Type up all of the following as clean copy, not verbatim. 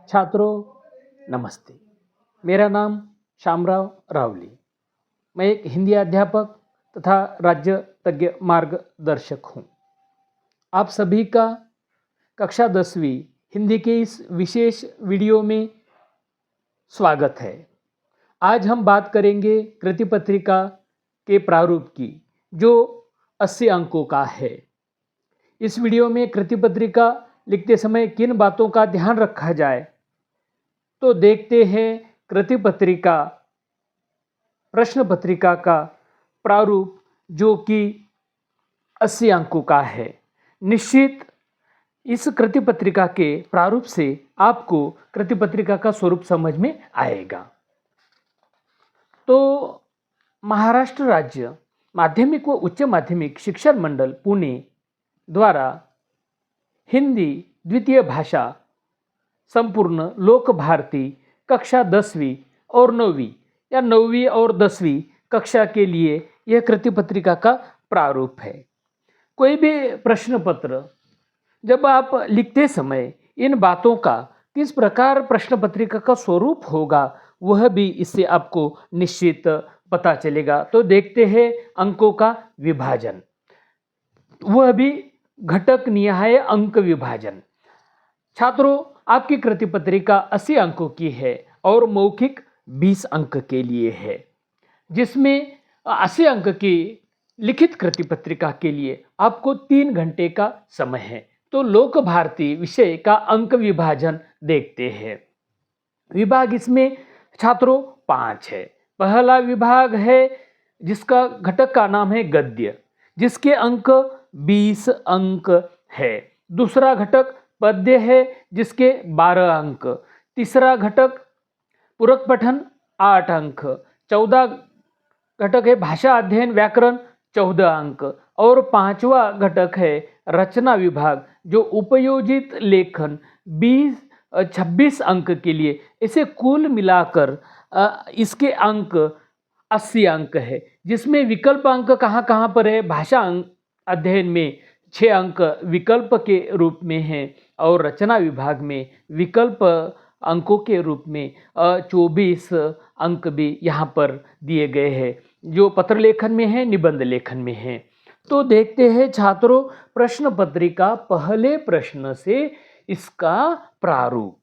छात्रों नमस्ते। मेरा नाम श्यामराव रावली। मैं एक हिंदी अध्यापक तथा राज्य तज्ञ मार्गदर्शक हूँ। आप सभी का कक्षा 10वीं हिंदी के इस विशेष वीडियो में स्वागत है। आज हम बात करेंगे कृति पत्रिका के प्रारूप की, जो 80 अंकों का है। इस वीडियो में कृति पत्रिका लिखते समय किन बातों का ध्यान रखा जाए, तो देखते हैं कृति पत्रिका प्रश्न पत्रिका का प्रारूप, जो कि 80 अंकों का है। निश्चित इस कृति पत्रिका के प्रारूप से आपको कृति पत्रिका का स्वरूप समझ में आएगा। तो महाराष्ट्र राज्य माध्यमिक व उच्च माध्यमिक शिक्षण मंडल पुणे द्वारा हिंदी द्वितीय भाषा संपूर्ण लोक भारती कक्षा 10वीं और 9वीं या 9वीं और 10वीं कक्षा के लिए यह कृति पत्रिका का प्रारूप है। कोई भी प्रश्न पत्र जब आप लिखते समय इन बातों का किस प्रकार प्रश्न पत्रिका का स्वरूप होगा, वह भी इससे आपको निश्चित पता चलेगा। तो देखते हैं अंकों का विभाजन, वह भी घटक निहाय अंक विभाजन। छात्रों, आपकी कृति पत्रिका 80 अंकों की है और मौखिक 20 अंक के लिए है, जिसमें 80 अंक की लिखित कृति पत्रिका के लिए आपको 3 घंटे का समय है। तो लोक भारती विषय का अंक विभाजन देखते हैं। विभाग इसमें छात्रों 5 है। पहला विभाग है जिसका घटक का नाम है गद्य, जिसके अंक 20 अंक है। दूसरा घटक पद्य है, जिसके 12 अंक। तीसरा घटक पूरक पठन 8 अंक। 14 घटक है भाषा अध्ययन व्याकरण 14 अंक। और 5वां घटक है रचना विभाग, जो उपयोजित लेखन 26 अंक के लिए। इसे कुल मिलाकर इसके अंक 80 अंक है, जिसमें विकल्प अंक कहाँ कहाँ पर है। भाषा अध्ययन में 6 अंक विकल्प के रूप में है और रचना विभाग में विकल्प अंकों के रूप में 24 अंक भी यहाँ पर दिए गए हैं, जो पत्र लेखन में है, निबंध लेखन में है। तो देखते हैं छात्रों प्रश्न पत्रिका पहले प्रश्न से इसका प्रारूप।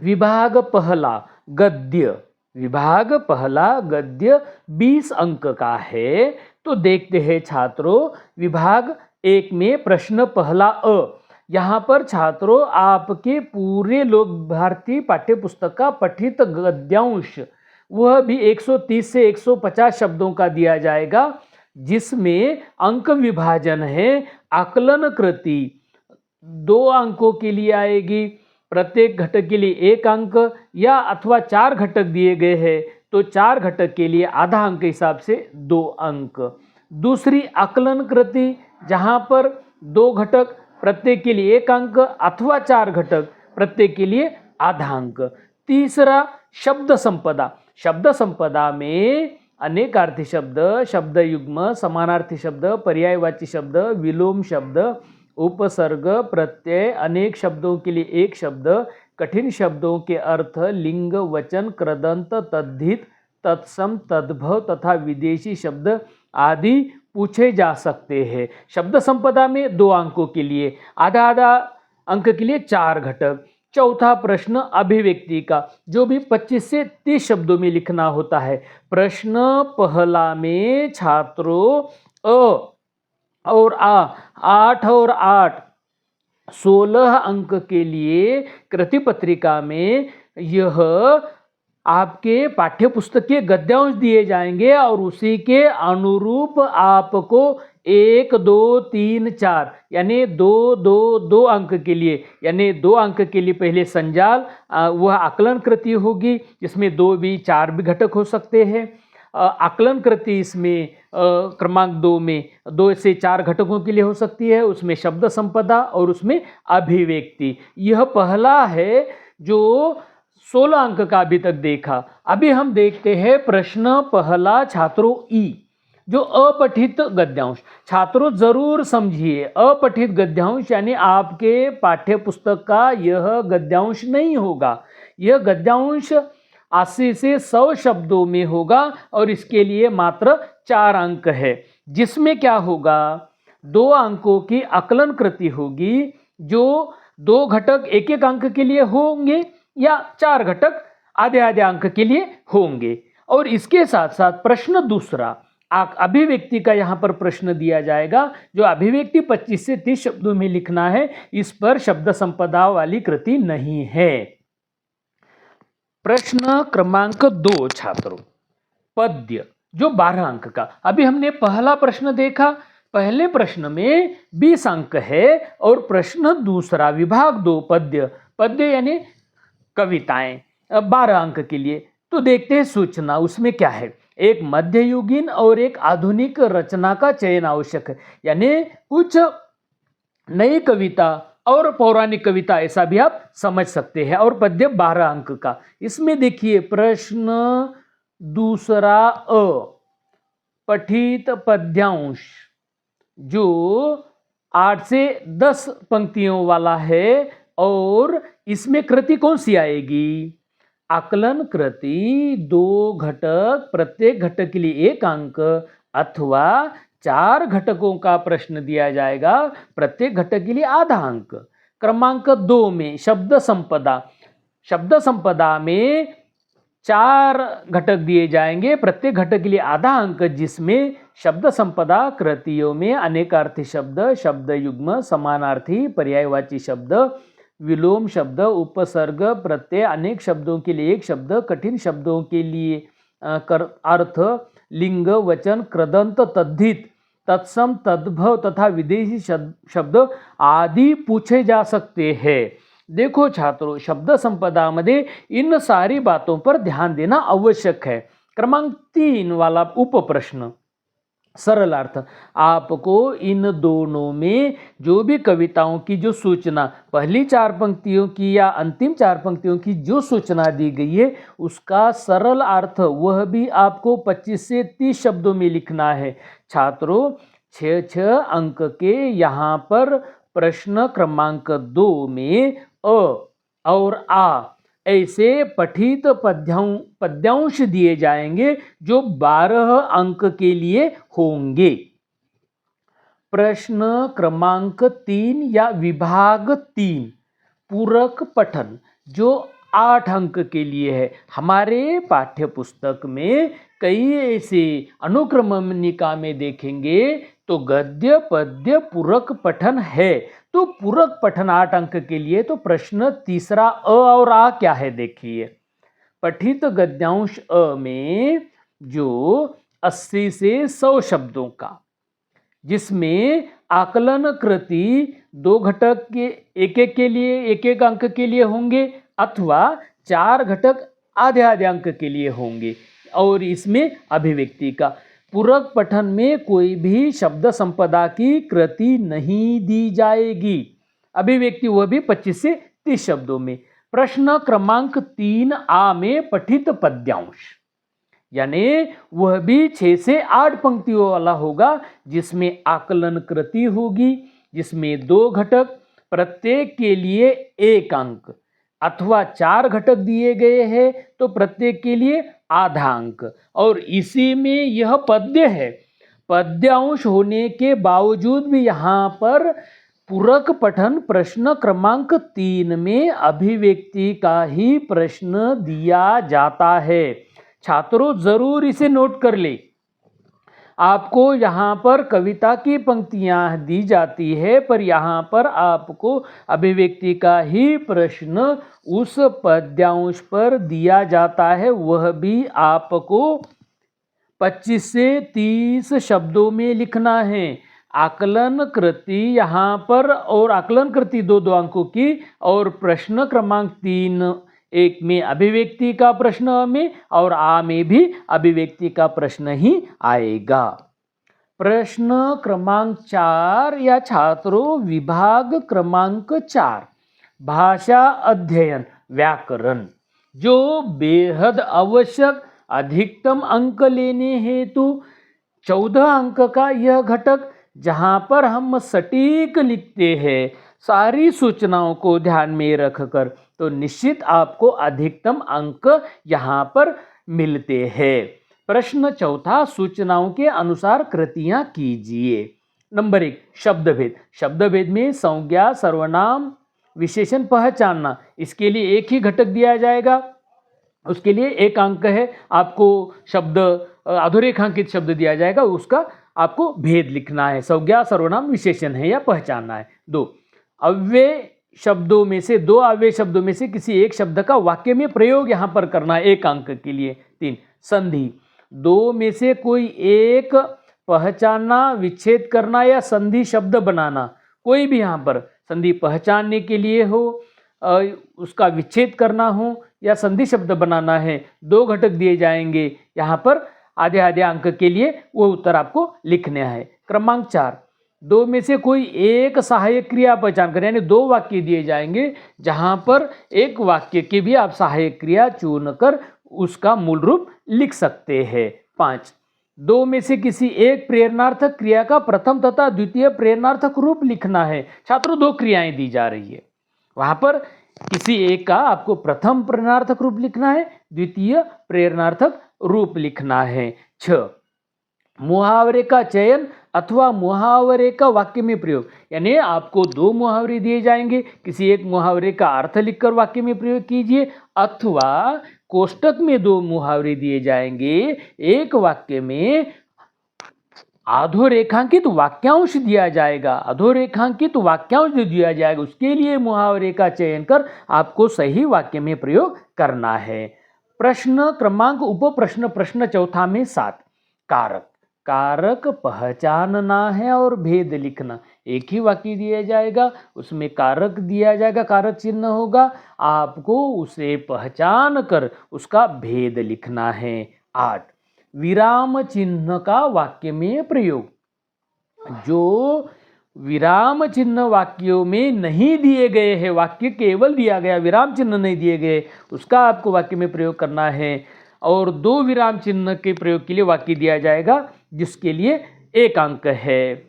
विभाग पहला गद्य, विभाग पहला गद्य 20 अंक का है। तो देखते हैं छात्रों विभाग 1 में प्रश्न पहला अ। यहाँ पर छात्रों आपके पूरे लोक भारती पाठ्य पुस्तक का पठित गद्यांश, वह भी 130 से 150 शब्दों का दिया जाएगा, जिसमें अंक विभाजन है। आकलन कृति 2 अंकों के लिए आएगी, प्रत्येक घटक के लिए 1 अंक, या अथवा 4 घटक दिए गए हैं तो 4 घटक के लिए आधा अंक के हिसाब से 2 अंक। दूसरी आकलन कृति, जहाँ पर 2 घटक प्रत्येक के लिए 1 अंक अथवा 4 घटक प्रत्येक के लिए आधा अंक। तीसरा शब्द संपदा, शब्द संपदा में अनेकार्थी शब्द, शब्द युग्म, समानार्थी शब्द, पर्यायवाची शब्द, विलोम शब्द, उपसर्ग, प्रत्यय, अनेक शब्दों के लिए 1 शब्द, कठिन शब्दों के अर्थ, लिंग, वचन, कृदंत, तद्धित, तत्सम, तद्भव तथा विदेशी शब्द आदि पूछे जा सकते हैं। शब्द संपदा में 2 अंकों के लिए, आधा आधा अंक के लिए 4 घटक। चौथा प्रश्न अभिव्यक्ति का, जो भी 25 से 30 शब्दों में लिखना होता है। प्रश्न पहला में छात्रों अ और आ 8 और 8 16 अंक के लिए कृति पत्रिका में यह आपके पाठ्य पुस्तक के गद्यांश दिए जाएंगे और उसी के अनुरूप आपको 1 2 3 4 यानी 2 2 2 अंक के लिए, यानी 2 अंक के लिए पहले संजाल, वह आकलन कृति होगी, जिसमें 2 भी 4 भी घटक हो सकते हैं। आकलन कृति इसमें क्रमांक 2 में 2 से 4 घटकों के लिए हो सकती है, उसमें शब्द संपदा और उसमें अभिव्यक्ति। यह पहला है जो 16 अंक का अभी तक देखा। अभी हम देखते हैं प्रश्न पहला छात्रों ई। जो अपठित गद्यांश, छात्रों जरूर समझिए, अपठित गद्यांश यानी आपके पाठ्य पुस्तक का यह गद्यांश नहीं होगा। यह गद्यांश 80 से 100 शब्दों में होगा और इसके लिए मात्र 4 अंक है, जिसमें क्या होगा, 2 अंकों की आकलन कृति होगी, जो 2 घटक 1-1 अंक के लिए होंगे या 4 घटक आधे-आधे अंक के लिए होंगे। और इसके साथ साथ प्रश्न दूसरा, अभिव्यक्ति का यहाँ पर प्रश्न दिया जाएगा, जो अभिव्यक्ति 25 से 30 शब्दों में लिखना है। इस पर शब्द संपदा वाली कृति नहीं है। प्रश्न क्रमांक 2 छात्रों, पद्य जो 12 अंक का। अभी हमने पहला प्रश्न देखा, पहले प्रश्न में 20 अंक है और प्रश्न दूसरा विभाग 2 पद्य, पद्य यानी कविताएं 12 अंक के लिए। तो देखते हैं सूचना, उसमें क्या है। एक मध्ययुगीन और एक आधुनिक रचना का चयन आवश्यक है, यानी कुछ नई कविता और पौराणिक कविता, ऐसा भी आप समझ सकते हैं। और पद्य 12 अंक का। इसमें देखिए प्रश्न दूसरा अ, पठित पद्यांश जो 8 से 10 पंक्तियों वाला है और इसमें कृति कौन सी आएगी, आकलन कृति 2 घटक, प्रत्येक घटक के लिए 1 अंक अथवा 4 घटकों का प्रश्न दिया जाएगा, प्रत्येक घटक के लिए आधा अंक। क्रमांक 2 में शब्द संपदा, शब्द संपदा में 4 घटक दिए जाएंगे, प्रत्येक घटक के लिए आधा अंक, जिसमें शब्द संपदा कृतियों में अनेकार्थी शब्द, शब्द युग्म, समानार्थी, पर्यायवाची शब्द, विलोम शब्द, उपसर्ग, प्रत्यय, अनेक शब्दों के लिए 1 शब्द, कठिन शब्दों के लिए अर्थ, लिंग, वचन, कृदंत, तद्धित, तत्सम, तद्भव तथा विदेशी शब्द आदि पूछे जा सकते हैं। देखो छात्रों, शब्द संपदा में इन सारी बातों पर ध्यान देना आवश्यक है। क्रमांक 3 वाला उप प्रश्न, सरल अर्थ, आपको इन दोनों में जो भी कविताओं की जो सूचना, पहली 4 पंक्तियों की या अंतिम 4 पंक्तियों की जो सूचना दी गई है, उसका सरल अर्थ वह भी आपको 25 से 30 शब्दों में लिखना है। छात्रों 6-6 अंक के यहाँ पर प्रश्न क्रमांक 2 में अ और आ ऐसे पठित पद्यांश दिए जाएंगे जो 12 अंक के लिए होंगे। प्रश्न क्रमांक 3 या विभाग 3 पूरक पठन जो 8 अंक के लिए है। हमारे पाठ्य पुस्तक में कई ऐसे अनुक्रमणिका में देखेंगे तो गद्य पद्य पूरक पठन है। तो पूरक पठन 8 अंक के लिए। तो प्रश्न तीसरा अ और आ क्या है देखिए। पठित गद्यांश अ में जो 80 से 100 शब्दों का, जिसमें आकलन कृति 2 घटक के एक के लिए 1 अंक के लिए होंगे अथवा 4 घटक आधे अंक के लिए होंगे। और इसमें अभिव्यक्ति का पूरक पठन में कोई भी शब्द संपदा की कृति नहीं दी जाएगी। अभिव्यक्ति वह भी 25 से 30 शब्दों में। प्रश्न क्रमांक 3 आ में पठित पद्यांश यानी वह भी 6 से 8 पंक्तियों वाला होगा, जिसमें आकलन कृति होगी, जिसमें 2 घटक, प्रत्येक के लिए 1 अंक अथवा 4 घटक दिए गए हैं तो प्रत्येक के लिए आधा अंक। और इसी में यह पद्य है। पद्यांश होने के बावजूद भी यहाँ पर पूरक पठन प्रश्न क्रमांक 3 में अभिव्यक्ति का ही प्रश्न दिया जाता है। छात्रों जरूर इसे नोट कर ले। आपको यहाँ पर कविता की पंक्तियाँ दी जाती है, पर यहाँ पर आपको अभिव्यक्ति का ही प्रश्न उस पद्यांश पर दिया जाता है। वह भी आपको 25 से 30 शब्दों में लिखना है। आकलन कृति यहाँ पर, और आकलन कृति 2 अंकों की, और प्रश्न क्रमांक 3 एक में अभिव्यक्ति का प्रश्न में, और आ में भी अभिव्यक्ति का प्रश्न ही आएगा। प्रश्न क्रमांक 4 या छात्रों विभाग क्रमांक 4 भाषा अध्ययन व्याकरण जो बेहद आवश्यक अधिकतम अंक लेने हेतु 14 अंक का यह घटक जहाँ पर हम सटीक लिखते हैं सारी सूचनाओं को ध्यान में रखकर, तो निश्चित आपको अधिकतम अंक यहाँ पर मिलते हैं। प्रश्न चौथा, सूचनाओं के अनुसार कृतियां कीजिए। नंबर 1, शब्दभेद। शब्दभेद में संज्ञा, सर्वनाम, विशेषण पहचानना, इसके लिए एक ही घटक दिया जाएगा, उसके लिए 1 अंक है। आपको शब्द अधोरेखांकित शब्द दिया जाएगा, उसका आपको भेद लिखना है, संज्ञा, सर्वनाम, विशेषण है या पहचानना है। 2, अव्यय शब्दों में से 2 अव्यय शब्दों में से किसी एक शब्द का वाक्य में प्रयोग यहां पर करना है 1 अंक के लिए। 3, संधि। 2 में से कोई एक पहचानना, विच्छेद करना या संधि शब्द बनाना, कोई भी यहाँ पर संधि पहचानने के लिए हो, उसका विच्छेद करना हो या संधि शब्द बनाना है, 2 घटक दिए जाएंगे यहाँ पर आधे आधे अंक के लिए, वो उत्तर आपको लिखने हैं। क्रमांक 4, 2 में से कोई एक सहायक क्रिया पहचान कर, यानी 2 वाक्य दिए जाएंगे जहां पर एक वाक्य की भी आप सहायक क्रिया चुनकर उसका मूल रूप लिख सकते हैं। 5, 2 में से किसी एक प्रेरणार्थक क्रिया का प्रथम तथा द्वितीय प्रेरणार्थक रूप लिखना है। छात्रों 2 क्रियाएं दी जा रही है, वहां पर किसी एक का आपको प्रथम प्रेरणार्थक रूप लिखना है, द्वितीय प्रेरणार्थक रूप लिखना है। 6, मुहावरे का चयन अथवा मुहावरे का वाक्य में प्रयोग, यानी आपको 2 मुहावरे दिए जाएंगे, किसी एक मुहावरे का अर्थ लिखकर वाक्य में प्रयोग कीजिए, अथवा कोष्टक में 2 मुहावरे दिए जाएंगे, एक वाक्य में अधोरेखांकित वाक्यांश दिया जाएगा, अधोरेखांकित वाक्यांश जो दिया जाएगा उसके लिए मुहावरे का चयन कर आपको सही वाक्य में प्रयोग करना है। प्रश्न क्रमांक उपप्रश्न प्रश्न चौथा में 7, कारक। कारक पहचानना है और भेद लिखना, एक ही वाक्य दिया जाएगा, उसमें कारक दिया जाएगा, कारक चिन्ह होगा, आपको उसे पहचान कर उसका भेद लिखना है। 8, विराम चिन्ह का वाक्य में प्रयोग। जो विराम चिन्ह वाक्यों में नहीं दिए गए हैं, वाक्य केवल दिया गया, विराम चिन्ह नहीं दिए गए, उसका आपको वाक्य में प्रयोग करना है। और 2 विराम चिन्ह के प्रयोग के लिए वाक्य दिया जाएगा जिसके लिए 1 अंक है।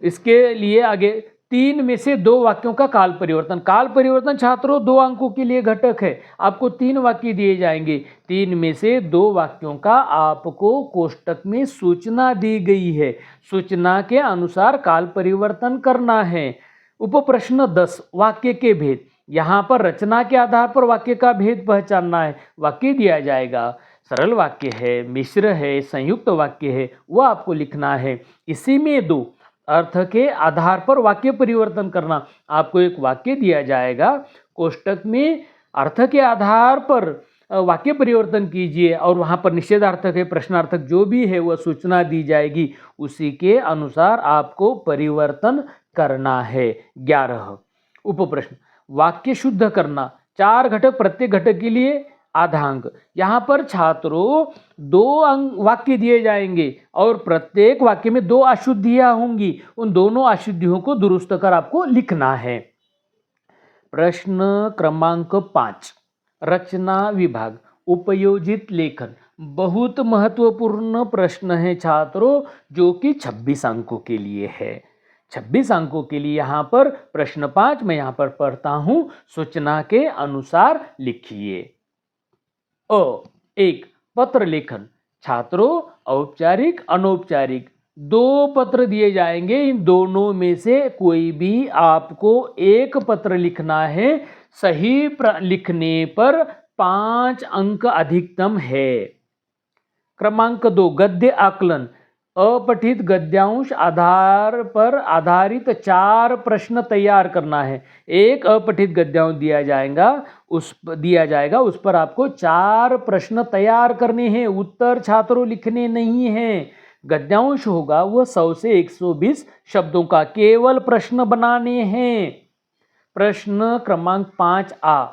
इसके लिए आगे 3 में से 2 वाक्यों का काल परिवर्तन। काल परिवर्तन छात्रों 2 अंकों के लिए घटक है, आपको 3 वाक्य दिए जाएंगे, 3 में से 2 वाक्यों का आपको कोष्टक में सूचना दी गई है, सूचना के अनुसार काल परिवर्तन करना है। उपप्रश्न 10, वाक्य के भेद। यहाँ पर रचना के आधार पर वाक्य का भेद पहचानना है, वाक्य दिया जाएगा, सरल वाक्य है, मिश्र है, संयुक्त वाक्य है, वह आपको लिखना है। इसी में 2 अर्थ के आधार पर वाक्य परिवर्तन करना, आपको एक वाक्य दिया जाएगा, कोष्टक में अर्थ के आधार पर वाक्य परिवर्तन कीजिए और वहाँ पर निषेधार्थक है, प्रश्नार्थक जो भी है वह सूचना दी जाएगी, उसी के अनुसार आपको परिवर्तन करना है। 11, उपप्रश्न, वाक्य शुद्ध करना। 4 घटक, प्रत्येक घटक के लिए आधा अंक। यहाँ पर छात्रों 2 अंक वाक्य दिए जाएंगे और प्रत्येक वाक्य में 2 अशुद्धियां होंगी, उन दोनों अशुद्धियों को दुरुस्त कर आपको लिखना है। प्रश्न क्रमांक 5, रचना विभाग, उपयोजित लेखन। बहुत महत्वपूर्ण प्रश्न है छात्रों, जो कि 26 अंकों के लिए है। 26 अंकों के लिए यहाँ पर प्रश्न 5 मैं यहाँ पर पढ़ता हूँ, सूचना के अनुसार लिखिए। 1, पत्र लेखन। छात्रों औपचारिक अनौपचारिक 2 पत्र दिए जाएंगे, इन दोनों में से कोई भी आपको एक पत्र लिखना है, सही लिखने पर 5 अंक अधिकतम है। क्रमांक 2, गद्य आकलन। अपठित गद्यांश आधार पर आधारित 4 प्रश्न तैयार करना है। एक अपठित गद्यांश दिया जाएगा, उस पर आपको 4 प्रश्न तैयार करने हैं, उत्तर छात्रों लिखने नहीं हैं। गद्यांश होगा वह 100 से 120 शब्दों का, केवल प्रश्न बनाने हैं। प्रश्न क्रमांक 5A,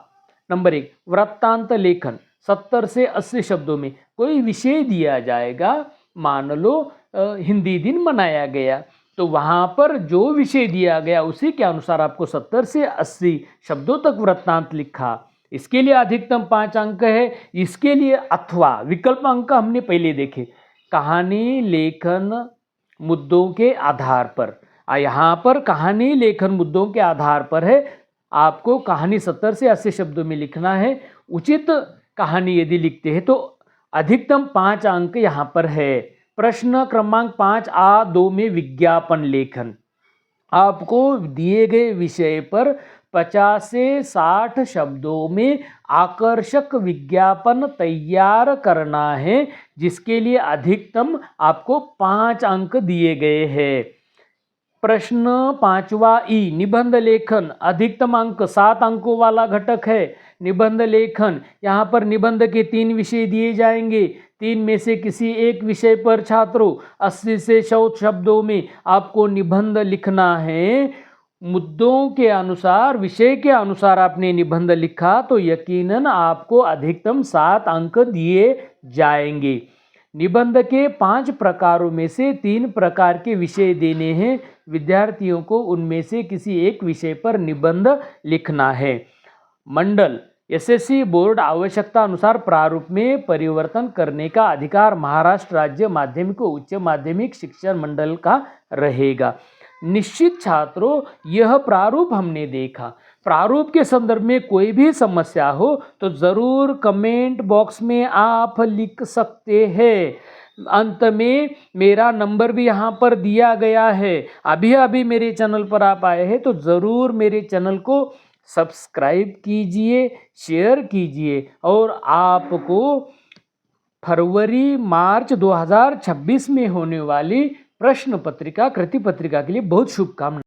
नंबर 1, वृत्तांत लेखन। 70 से 80 शब्दों में कोई विषय दिया जाएगा, मान लो हिंदी दिन मनाया गया, तो वहाँ पर जो विषय दिया गया उसी के अनुसार आपको 70 से 80 शब्दों तक वृत्तांत लिखा। इसके लिए अधिकतम 5 अंक है। इसके लिए अथवा विकल्प अंक हमने पहले देखे, कहानी लेखन मुद्दों के आधार पर। यहाँ पर कहानी लेखन मुद्दों के आधार पर है। आपको कहानी 70 से 80 शब्दों में लिखना है। उचित कहानी यदि लिखते हैं तो अधिकतम 5 अंक यहाँ पर है। प्रश्न क्रमांक 5A2 में विज्ञापन लेखन। आपको दिए गए विषय पर 50 से 60 शब्दों में आकर्षक विज्ञापन तैयार करना है, जिसके लिए अधिकतम आपको 5 अंक दिए गए हैं। प्रश्न 5वां निबंध लेखन। अधिकतम अंक 7 अंकों वाला घटक है। निबंध लेखन, यहाँ पर निबंध के 3 विषय दिए जाएंगे। 3 में से किसी एक विषय पर छात्रों 80 से 100 शब्दों में आपको निबंध लिखना है। मुद्दों के अनुसार, विषय के अनुसार आपने निबंध लिखा तो यकीनन आपको अधिकतम 7 अंक दिए जाएंगे। निबंध के 5 प्रकारों में से 3 प्रकार के विषय देने हैं। विद्यार्थियों को उनमें से किसी एक विषय पर निबंध लिखना है। मंडल, एसएससी बोर्ड आवश्यकता अनुसार प्रारूप में परिवर्तन करने का अधिकार महाराष्ट्र राज्य माध्यमिक व उच्च माध्यमिक शिक्षण मंडल का रहेगा। निश्चित छात्रों, यह प्रारूप हमने देखा। प्रारूप के संदर्भ में कोई भी समस्या हो तो ज़रूर कमेंट बॉक्स में आप लिख सकते हैं। अंत में मेरा नंबर भी यहाँ पर दिया गया है। अभी अभी मेरे चैनल पर आप आए हैं तो ज़रूर मेरे चैनल को सब्सक्राइब कीजिए, शेयर कीजिए और आपको फरवरी मार्च 2026 में होने वाली प्रश्न पत्रिका, कृति पत्रिका के लिए बहुत शुभकामनाएं।